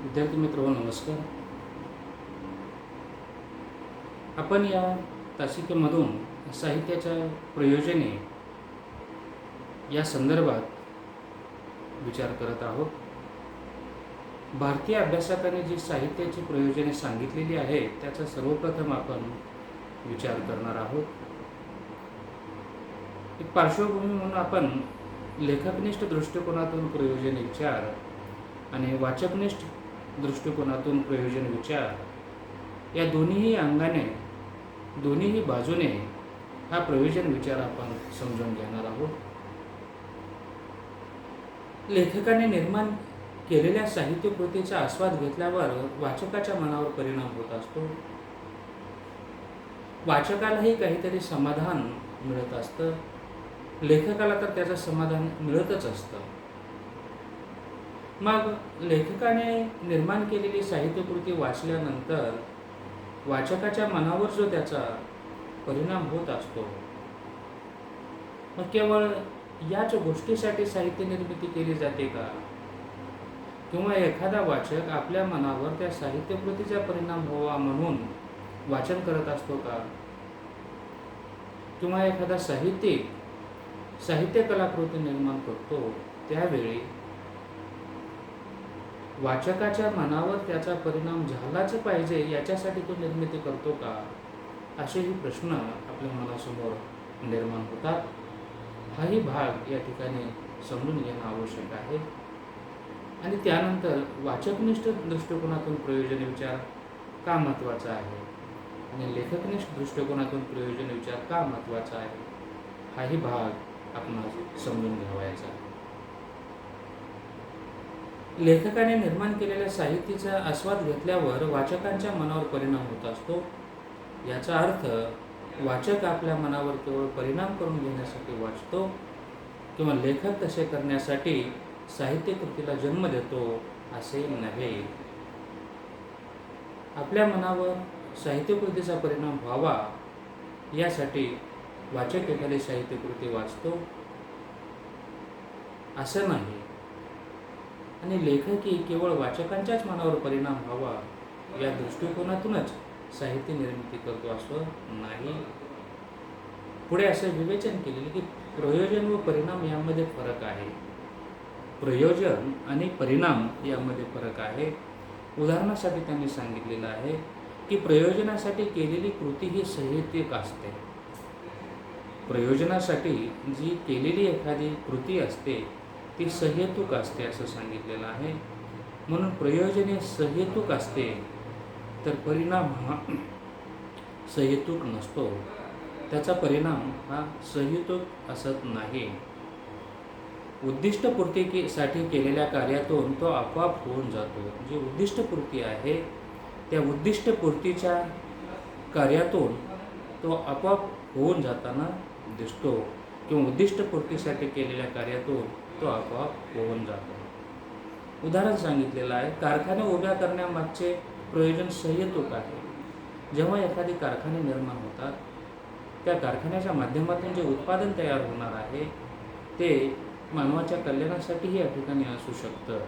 विद्यार्थी मित्र नमस्कार. आपण या तासिकेमधून साहित्याच्या प्रयोजने या संदर्भात विचार करत आहोत. भारतीय अभ्यासकांनी जी साहित्याची प्रयोजने सांगितलेली आहेत त्याचा सर्वप्रथम आपण विचार करणार आहोत. एक पार्श्वभूमी म्हणून आपण लेखकनिष्ठ दृष्टिकोनातून प्रयोजन विचार आणि वाचकनिष्ठ दृष्टिकोनातून प्रयोजन विचार या दोन्हीही अंगाने दोन्हीही बाजूने हा प्रयोजन विचार आपण समजून घेणार आहोत. लेखकाने निर्माण केलेल्या साहित्य कृतीचा आस्वाद घेतल्यावर वाचकाच्या मनावर परिणाम होत असतो. वाचकालाही काहीतरी समाधान मिळत असतं, लेखकाला तर त्याचं समाधान मिळतच असतं. मग लेखकाने निर्माण केलेली साहित्यकृती वाचल्यानंतर वाचकाच्या मनावर जो त्याचा परिणाम होत असतो, मग केवळ याच गोष्टीसाठी साहित्य निर्मिती केली जाते का? किंवा एखादा वाचक आपल्या मनावर त्या साहित्यकृतीचा परिणाम व्हावा म्हणून वाचन करत असतो का? किंवा एखादा साहित्य कलाकृती निर्माण करतो त्यावेळी वाचकाच्या मनावर त्याचा परिणाम झालाच पाहिजे याच्यासाठी तो निर्मिती करतो का? असेही प्रश्न आपल्या मनासमोर निर्माण होतात. हाही भाग या ठिकाणी समजून घेणं आवश्यक आहे. आणि त्यानंतर वाचकनिष्ठ दृष्टिकोनातून प्रयोजन विचार का महत्त्वाचा आहे आणि लेखकनिष्ठ दृष्टिकोनातून प्रयोजन विचार का महत्त्वाचा आहे, हाही भाग आपण समजून घ्यावायचा आहे. लेखकाने निर्माण केलेल्या साहित्याचा आस्वाद घेतल्यावर वाचकांच्या मनावर परिणाम होत असतो. याचा अर्थ वाचक आपल्या मनावर केवळ परिणाम करून घेण्यासाठी वाचतो किंवा लेखक तसे करण्यासाठी साहित्यकृतीला जन्म देतो असे नव्हे. आपल्या मनावर साहित्यकृतीचा परिणाम व्हावा यासाठी वाचक एखादी साहित्यकृती वाचतो असं नाही. आणि लेखकही केवळ वाचकांच्याच मनावर परिणाम व्हावा या दृष्टिकोनातूनच साहित्य निर्मिती करतो असं नाही. पुढे असं विवेचन केलेलं की प्रयोजन व परिणाम यामध्ये फरक आहे. प्रयोजन आणि परिणाम यामध्ये फरक आहे. उदाहरणासाठी त्यांनी सांगितलेलं आहे की प्रयोजनासाठी केलेली कृती ही साहित्यिक असते. प्रयोजनासाठी जी केलेली एखादी कृती असते ती सहेतुक असते असं सांगितलेलं आहे. म्हणून प्रयोजन हे सहेतुक असते तर परिणाम हा सहेतुक नसतो. त्याचा परिणाम हा सहेतुक असत नाही. उद्दिष्टपूर्तीसाठी केलेल्या कार्यातून तो आपोआप होऊन जातो. जी उद्दिष्टपूर्ती आहे त्या उद्दिष्टपूर्तीच्या कार्यातून तो आपोआप होऊन जाताना दिसतो किंवा उद्दिष्टपूर्तीसाठी केलेल्या कार्यातून तो आपोआप होऊन जातो. उदाहरण सांगितलेलं आहे, कारखाने उभ्या करण्यामागचे प्रयोजन सहेतुक आहे. जेव्हा एखादी कारखाने निर्माण होतात त्या कारखान्याच्या माध्यमातून जे उत्पादन तयार होणार आहे ते मानवाच्या कल्याणासाठीही या ठिकाणी असू शकतं.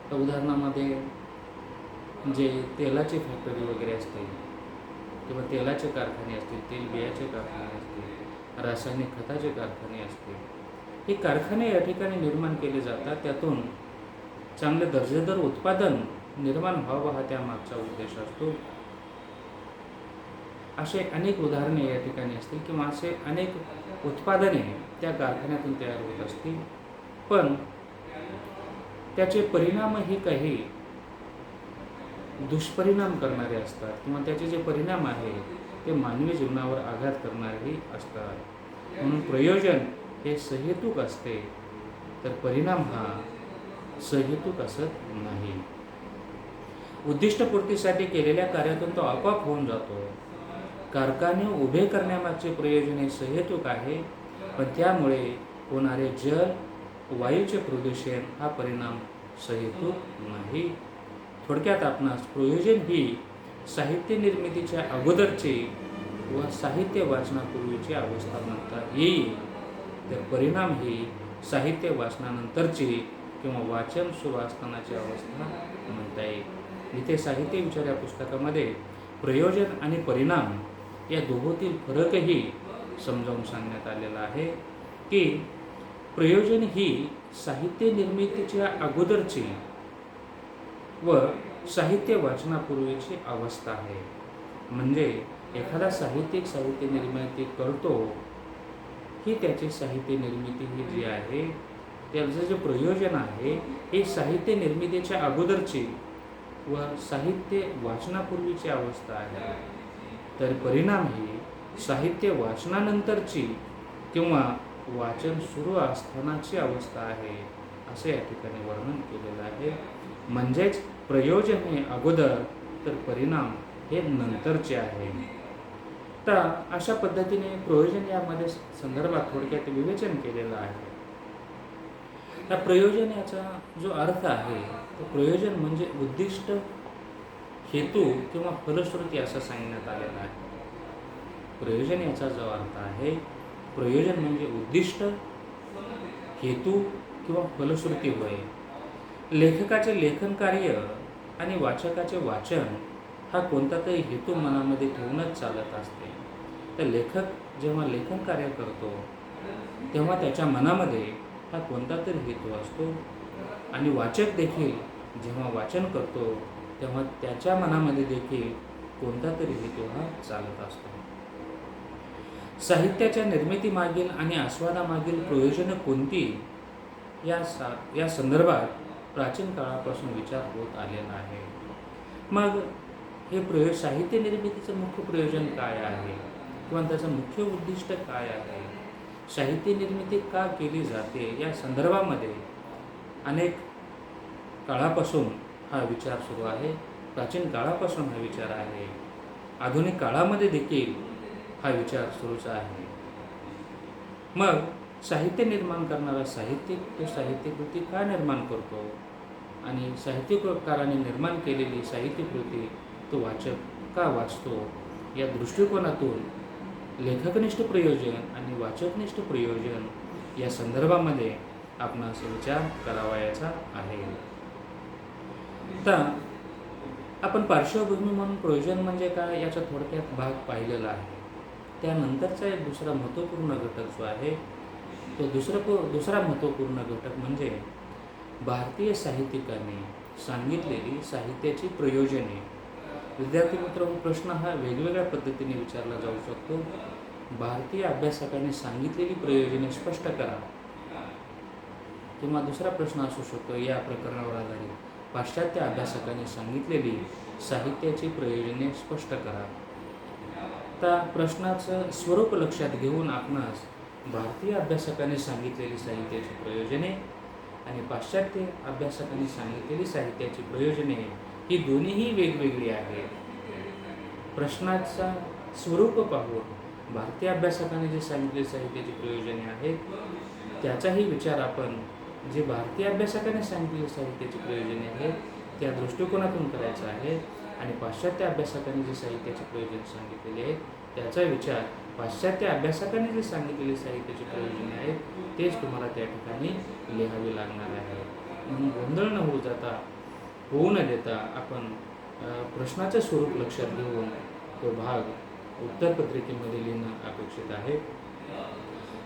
त्या उदाहरणामध्ये जे तेलाची फॅक्टरी वगैरे असतील किंवा तेलाचे कारखाने असतील, तेल बियाचे कारखाने असतील, रासायनिक खताचे कारखाने असतील, हे कारखाने या ठिकाणी निर्माण केले जातात. त्यातून चांगले दर्जेदार उत्पादन निर्माण व्हावं हा त्यामागचा उद्देश असतो. असे अनेक उदाहरणे या ठिकाणी असतील किंवा असे अनेक उत्पादने त्या कारखान्यातून तयार होत असतील. पण त्याचे परिणामही काही दुष्परिणाम करणारे असतात किंवा त्याचे जे परिणाम आहे ते मानवी जीवनावर आघात करणारेही असतात. म्हणून प्रयोजन हे सहेतुक असते तर परिणाम हा सहेतुक असत नाही. उद्दिष्टपूर्तीसाठी केलेल्या कार्यातून तो आपोआप होऊन जातो. कारखाने उभे करण्यामागचे प्रयोजन हे सहेतुक आहे पण त्यामुळे होणारे जल वायूचे प्रदूषण हा परिणाम सहेतुक नाही. थोडक्यात आपणास प्रयोजन ही साहित्य निर्मितीच्या अगोदरचे व साहित्य वाचनापूर्वीची अवस्था म्हणता येईल तर परिणाम ही साहित्य वाचनानंतरची किंवा वाचन सुरू असतानाची अवस्था म्हणता येईल. इथे साहित्य विचार या पुस्तकामध्ये प्रयोजन आणि परिणाम या दोहोतील फरकही समजावून सांगण्यात आलेला आहे की प्रयोजन ही साहित्य निर्मितीच्या अगोदरची व साहित्य वाचनापूर्वीची अवस्था आहे. म्हणजे एखादा साहित्य निर्मिती करतो ही त्याची साहित्य निर्मिती ही जी आहे त्याचं जे प्रयोजन आहे हे साहित्य निर्मितीच्या अगोदरची व साहित्य वाचनापूर्वीची अवस्था आहे. तर परिणाम ही साहित्य वाचनानंतरची किंवा वाचन सुरू असतानाची अवस्था आहे असे या ठिकाणी वर्णन केलेलं आहे. म्हणजेच प्रयोजन हे अगोदर तर परिणाम हे नंतरचे आहे. तर अशा पद्धतीने प्रयोजन यामध्ये संदर्भात थोडक्यात विवेचन केलेलं आहे. त्या प्रयोजन याचा जो अर्थ आहे तो प्रयोजन म्हणजे उद्दिष्ट, हेतू किंवा फलश्रुती असं सांगण्यात आलेलं आहे. प्रयोजन याचा जो अर्थ आहे प्रयोजन म्हणजे उद्दिष्ट, हेतू किंवा फलश्रुती होय. लेखकाचे लेखन कार्य आणि वाचकाचे वाचन हा कोणता तरी हेतू मनामध्ये ठेवूनच चालत असते. तर लेखक जेव्हा लेखन कार्य करतो तेव्हा त्याच्या मनामध्ये हा कोणता तरी हेतू असतो आणि वाचक देखील जेव्हा वाचन करतो तेव्हा त्याच्या मनामध्ये देखील कोणता तरी हेतू हा चालत असतो. साहित्याच्या निर्मितीमागील आणि आस्वादामागील प्रयोजनं कोणती या संदर्भात प्राचीन काळापासून विचार होत आलेला आहे. मग हे साहित्य निर्मितीचं मुख्य प्रयोजन काय आहे किंवा त्याचं मुख्य उद्दिष्ट काय आहे, साहित्य निर्मिती का केली जाते या संदर्भामध्ये अनेक काळापासून हा विचार सुरू आहे. प्राचीन काळापासून हा विचार आहे. आधुनिक काळामध्ये देखील हा विचार सुरूच आहे. मग साहित्य निर्माण करणारा साहित्यिक तो साहित्यकृती का निर्माण करतो आणि साहित्यकाराने निर्माण केलेली साहित्यकृती तो वाचक का वाचतो या दृष्टिकोनातून लेखकनिष्ठ प्रयोजन आणि वाचकनिष्ठ प्रयोजन या संदर्भामध्ये आपणास विचार करावयाचा आहे. तर आपण पार्श्वभूमी म्हणून प्रयोजन म्हणजे काय याचा थोडक्यात भाग पाहिलेला आहे. त्यानंतरचा एक दुसरा महत्त्वपूर्ण घटक जो आहे तो दुसरा महत्त्वपूर्ण घटक म्हणजे भारतीय साहित्यिकांनी सांगितलेली साहित्याची प्रयोजने. विद्यार्थी मित्रांनो, प्रश्न हा वेगवेगळ्या पद्धतीने विचारला जाऊ शकतो. भारतीय अभ्यासकांनी सांगितलेली प्रयोजने स्पष्ट करा. किंवा दुसरा प्रश्न असू शकतो या प्रकरणावर आधारित पाश्चात्य अभ्यासकांनी सांगितलेली साहित्याची प्रयोजने स्पष्ट करा. तर प्रश्नाचं स्वरूप लक्षात घेऊन आपणास भारतीय अभ्यासकांनी सांगितलेली साहित्याची प्रयोजने आणि पाश्चात्य अभ्यासकांनी सांगितलेली साहित्याची प्रयोजने ही दोन्हीही वेगवेगळी आहेत. प्रश्नाचा स्वरूप पाहून भारतीय अभ्यासकांनी जे सांगितलेली साहित्याची प्रयोजने आहेत त्याचाही विचार आपण जे भारतीय अभ्यासकांनी सांगितलेली साहित्याची प्रयोजने आहेत त्या दृष्टिकोनातून करायचा आहे आणि पाश्चात्य अभ्यासकांनी जे साहित्याची प्रयोजने सांगितलेली आहेत त्याचा विचार पाश्चात्य अभ्यासकांनी जे सांगितलेली साहित्याची प्रयोजने आहेत तेच तुम्हाला त्या ठिकाणी लिहावे लागणार आहे. म्हणून गोंधळ न होऊ न देता आपण प्रश्नाचं स्वरूप लक्षात घेऊन तो भाग उत्तरपत्रिकेमध्ये लिहिणं अपेक्षित आहे.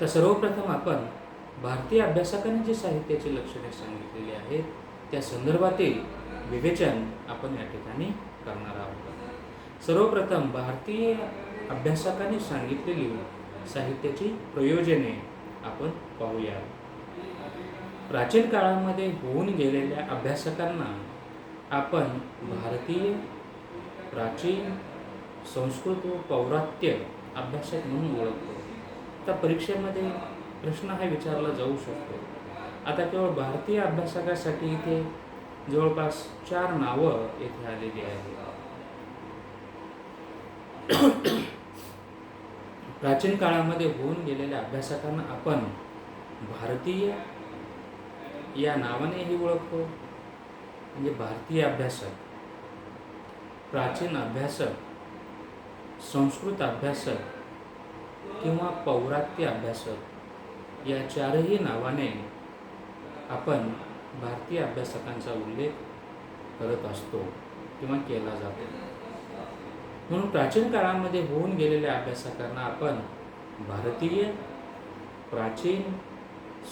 तर सर्वप्रथम आपण भारतीय अभ्यासकांनी जे साहित्याची लक्षणे सांगितलेली आहेत त्या संदर्भातील विवेचन आपण या ठिकाणी करणार आहोत. सर्वप्रथम भारतीय अभ्यासकांनी सांगितलेली साहित्याची प्रयोजने आपण पाहूया. प्राचीन काळामध्ये होऊन गेलेल्या अभ्यासकांना आपण भारतीय, प्राचीन, संस्कृत व पौरात्य अभ्यासक म्हणून ओळखतो. तर परीक्षेमध्ये प्रश्न हा विचारला जाऊ शकतो. आता केवळ भारतीय अभ्यासकासाठी इथे जवळपास 4 नावं येथे आलेली आहेत. प्राचीन काळामध्ये होऊन गेलेल्या अभ्यासकांना आपण भारतीय या नावानेही ओळखतो. म्हणजे भारतीय अभ्यासक, प्राचीन अभ्यासक, संस्कृत अभ्यासक किंवा पौरात्य अभ्यासक या 4ही नावाने आपण भारतीय अभ्यासकांचा उल्लेख करत असतो किंवा केला जातो. म्हणून प्राचीन काळामध्ये होऊन गेलेल्या अभ्यासकांना आपण भारतीय, प्राचीन,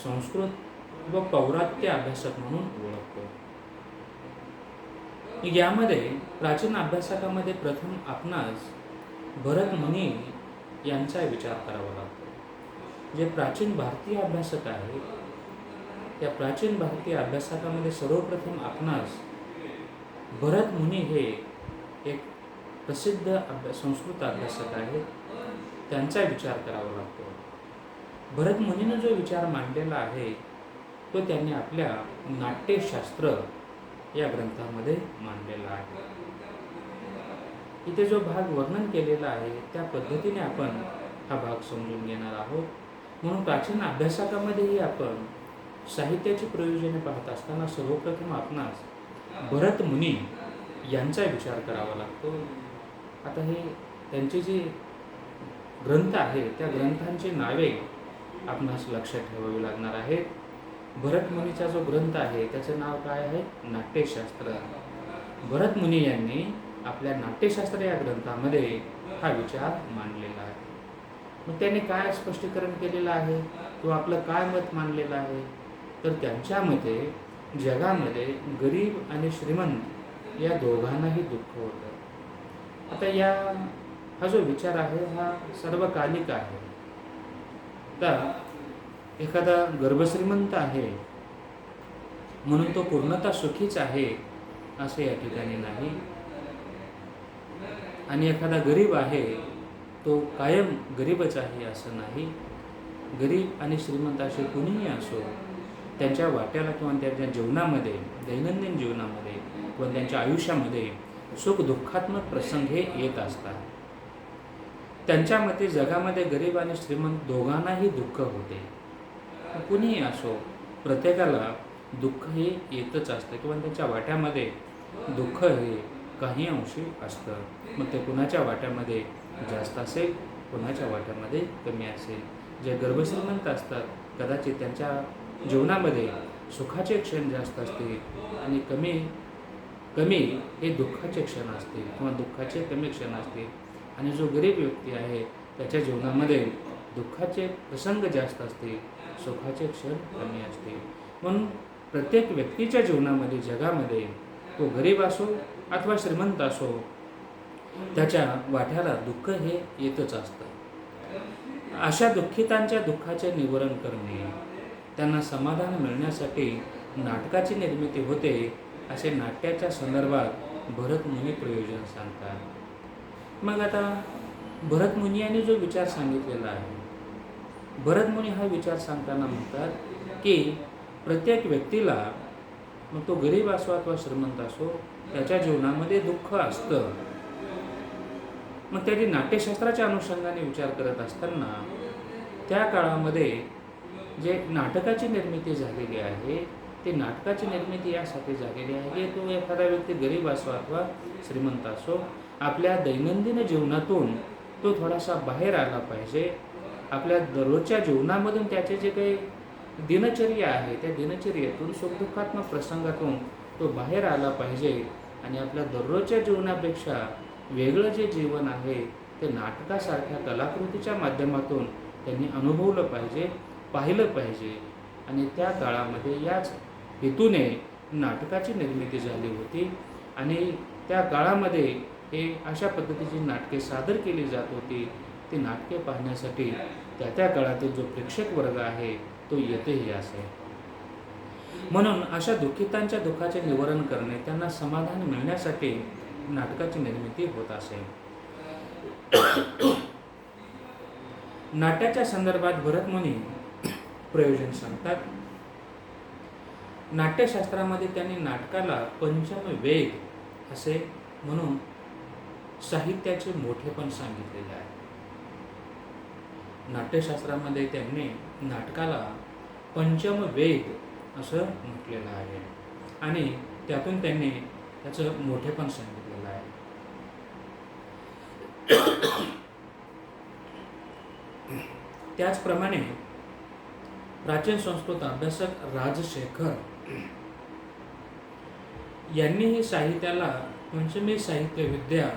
संस्कृत व पौरात्य अभ्यासक म्हणून ओळखतो. यामध्ये प्राचीन अभ्यासकामध्ये प्रथम आपणास भरत मुनी यांचा विचार करावा लागतो. जे प्राचीन भारतीय अभ्यासक आहेत, त्या प्राचीन भारतीय अभ्यासकामध्ये सर्वप्रथम आपणास भरत मुनी हे एक प्रसिद्ध संस्कृत अभ्यासक आहेत, त्यांचा विचार करावा लागतो. भरत मुनीने जो विचार मांडलेला आहे तो त्यांनी आपल्या नाट्यशास्त्र या ग्रंथामध्ये मांडलेला आहे. इथे जो भाग वर्णन केलेला आहे त्या पद्धतीने आपण हा भाग समजून घेणार आहोत. म्हणून प्राचीन अभ्यासकामध्येही आपण साहित्याची प्रयोजने पाहत असताना सर्वप्रथम आपणास भरत मुनी यांचा विचार करावा लागतो. आता हे त्यांचे जे ग्रंथ आहे त्या ग्रंथांची नावे आपणास लक्षात ठेवावी लागणार आहेत. भरत मुनीचा जो ग्रंथ आहे त्याचं नाव काय आहे? नाट्यशास्त्र. भरत मुनी यांनी आपल्या नाट्यशास्त्र या ग्रंथामध्ये हा विचार मांडलेला आहे. मग त्याने काय स्पष्टीकरण केलेलं आहे किंवा आपलं काय मत मांडलेलं आहे? तर त्यांच्या मते जगामध्ये गरीब आणि श्रीमंत या दोघांनाही दुःख होतं. आता हा जो विचार आहे हा सर्वकालिक आहे. तर एखादा गर्भश्रीमंत आहे म्हणून तो पूर्णतः सुखीच आहे असे या ठिकाणी नाही, आणि एखादा गरीब आहे तो कायम गरीबच आहे असं नाही. गरीब आणि श्रीमंत असे कुणीही असो, त्यांच्या वाट्याला किंवा त्यांच्या जीवनामध्ये, दैनंदिन जीवनामध्ये किंवा त्यांच्या आयुष्यामध्ये सुख दुःखात्मक प्रसंग हे येत असतात. त्यांच्या मते जगामध्ये गरीब आणि श्रीमंत दोघांनाही दुःख होते. कुणीही असो, प्रत्येकाला दुःख हे येतच असतं किंवा त्यांच्या वाट्यामध्ये दुःख हे काही अंशी असतं. मग ते कुणाच्या वाट्यामध्ये जास्त असेल, कुणाच्या वाट्यामध्ये कमी असेल. जे गर्भश्रीमंत असतात कदाचित त्यांच्या जीवनामध्ये सुखाचे क्षण जास्त असतील आणि कमी हे दुःखाचे क्षण असतील किंवा दुःखाचे कमी क्षण असतील. आणि जो गरीब व्यक्ती आहे त्याच्या जीवनामध्ये दुःखाचे प्रसंग जास्त असतील, सुखाचे क्षण कमी असतील. म्हणून प्रत्येक व्यक्तीच्या जीवनामध्ये, जगामध्ये, तो गरीब असो अथवा श्रीमंत असो, त्याच्या वाट्याला दुःख हे येतच असतं. अशा दुःखितांच्या दुःखाचे निवारण करणे, त्यांना समाधान मिळण्यासाठी नाटकाची निर्मिती होते असे नाट्याच्या संदर्भात भरत मुनी प्रयोजन सांगतात. मग आता भरत मुनी यांनी जो विचार सांगितलेला आहे, भरत मुनी हा विचार सांगताना म्हणतात की प्रत्येक व्यक्तीला, मग तो गरीब असो अथवा श्रीमंत असो, त्याच्या जीवनामध्ये दुःख असतं. मग त्याची नाट्यशास्त्राच्या अनुषंगाने विचार करत असताना त्या काळामध्ये जे नाटकाची निर्मिती झालेली आहे, ती नाटकाची निर्मिती यासाठी झालेली आहे की तो एखादा व्यक्ती गरीब असो अथवा श्रीमंत असो, आपल्या दैनंदिन जीवनातून तो थोडासा बाहेर आला पाहिजे. आपल्या दररोजच्या जीवनामधून त्याचे जे काही दिनचर्या आहे त्या दिनचर्येतून सुखदुःखात्मक प्रसंगातून तो बाहेर आला पाहिजे आणि आपल्या दररोजच्या जीवनापेक्षा वेगळं जे जीवन आहे ते नाटकासारख्या कलाकृतीच्या माध्यमातून त्यांनी अनुभवलं पाहिजे, पाहिलं पाहिजे. आणि त्या काळामध्ये याच हेतूने नाटकाची निर्मिती झाली होती आणि त्या काळामध्ये हे अशा पद्धतीची नाटके सादर केली जात होती. ती नाटके पाहण्यासाठी त्या काळातील जो प्रेक्षक वर्ग आहे तो येतेही असे. म्हणून अशा दुःखितांच्या दुःखाचे निवारण करणे, त्यांना समाधान मिळण्यासाठी नाटकाची निर्मिती होत असे. नाट्याच्या संदर्भात भरत मुनी प्रयोजन सांगतात. नाट्यशास्त्रामध्ये त्यांनी नाटकाला पंचम वेग असे म्हणून साहित्याचे मोठेपण सांगितलेले आहे. नाट्यशास्त्रामध्ये त्यांनी नाटकाला पंचम वेग असं म्हटलेलं आहे आणि त्यातून त्यांनी त्याचं मोठेपण सांगितलेलं आहे. त्याचप्रमाणे प्राचीन संस्कृत अभ्यासक राजशेखर यांनीही साहित्याला पंचमी साहित्य विद्या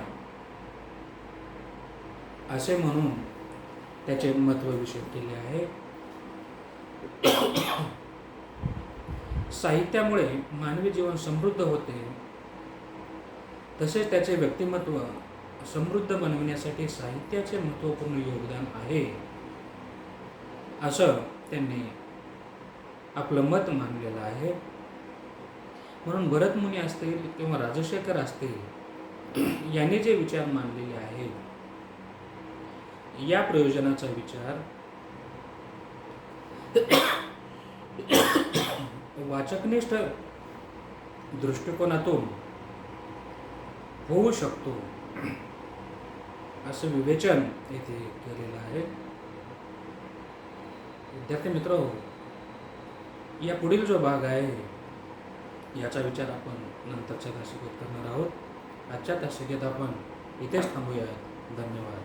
असे म्हणून त्याचे महत्त्व विषद केले आहे. साहित्यामुळे मानवी जीवन समृद्ध होते, तसेच त्याचे व्यक्तिमत्व समृद्ध बनविण्यासाठी साहित्याचे महत्त्वपूर्ण योगदान आहे, असं त्यांनी आपलं मत मांडलेलं आहे. म्हणून भरतमुनी असतील किंवा राजशेखर असतील यांनी जे विचार मांडलेले आहेत, या प्रयोजनाचा विचार वाचकनिष्ठ दृष्टिकोनातून होऊ शकतो असं विवेचन येथे केलेलं आहे. विद्यार्थी मित्र, या पुढील जो भाग आहे याचा विचार आपण नंतरच्या तासिकेत करणार आहोत. आजच्या तासिकेत आपण इथेच थांबूया. धन्यवाद.